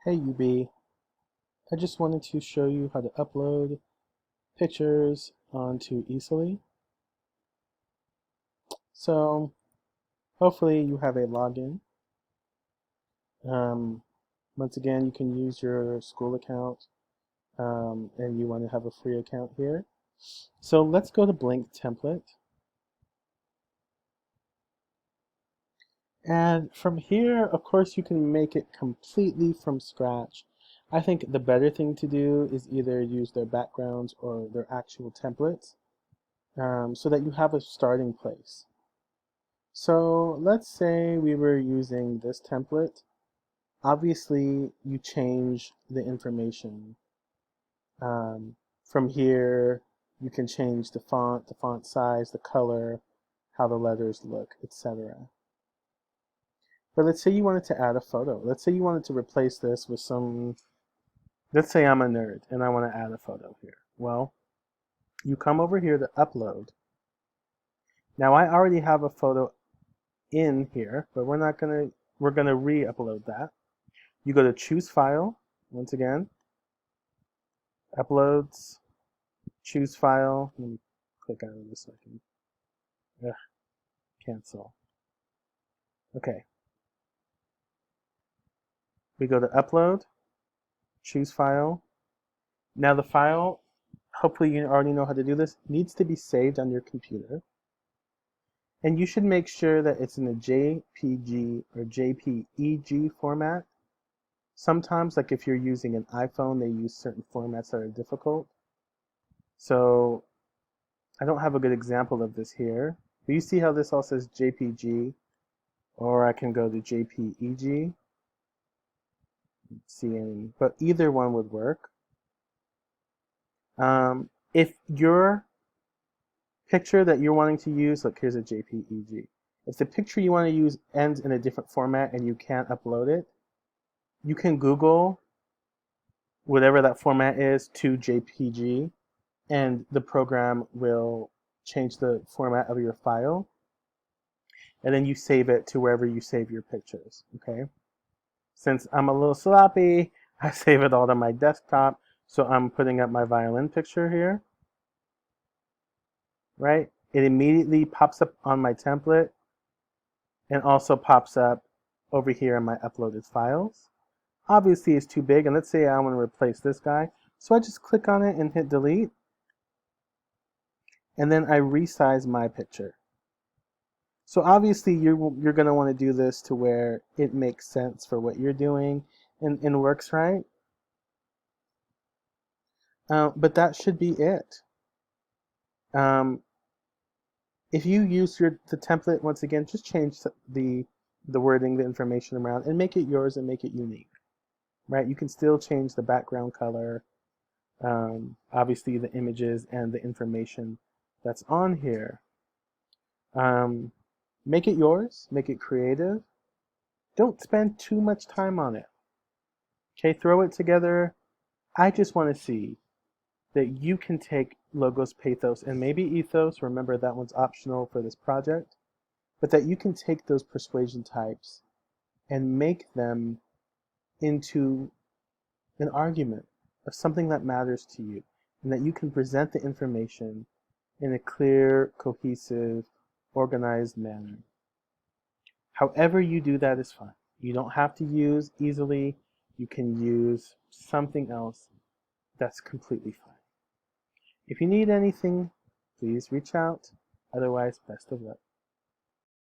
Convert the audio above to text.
Hey UB, I just wanted to show you how to upload pictures onto Easily. So hopefully you have a login. Um, Once again, you can use your school account and you want to have a free account here. So let's go to blank template. And from here, of course, you can make it completely from scratch. I think the better thing to do is either use their backgrounds or their actual templates so that you have a starting place. So let's say we were using this template. Obviously, you change the information. From here, you can change the font size, the color, how the letters look, etc. But let's say you wanted to add a photo. Let's say you wanted to replace this with some, let's say I'm a nerd and I want to add a photo here. Well, you come over here to upload. Now I already have a photo in here, but we're gonna re-upload that. You go to choose file, once again, uploads, choose file. Let me click out of this so I can cancel. Okay. We go to upload, choose file. Now the file, hopefully you already know how to do this, needs to be saved on your computer. And you should make sure that it's in a JPG or JPEG format. Sometimes, like if you're using an iPhone, they use certain formats that are difficult. So I don't have a good example of this here. But you see how this all says JPG, or I can go to JPEG. See any, but either one would work. If your picture that you're wanting to use, look, here's a JPEG. If the picture you want to use ends in a different format and you can't upload it, you can Google whatever that format is to JPG, and the program will change the format of your file, and then you save it to wherever you save your pictures, okay? Since I'm a little sloppy, I save it all to my desktop, so I'm putting up my violin picture here, right? It immediately pops up on my template and also pops up over here in my uploaded files. Obviously it's too big, and let's say I want to replace this guy, so I just click on it and hit delete, and then I resize my picture. So obviously you're going to want to do this to where it makes sense for what you're doing and works right. But that should be it. Um, if you use the template, once again, just change the wording, the information around, and make it yours and make it unique. Right? You can still change the background color, obviously the images and the information that's on here. Make it yours, make it creative. Don't spend too much time on it. Okay, throw it together. I just want to see that you can take Logos, Pathos, and maybe Ethos, remember that one's optional for this project, but that you can take those persuasion types and make them into an argument of something that matters to you, and that you can present the information in a clear, cohesive, organized manner. However you do that is fine. You don't have to use Easily. You can use something else. That's completely fine. If you need anything, please reach out. Otherwise, best of luck.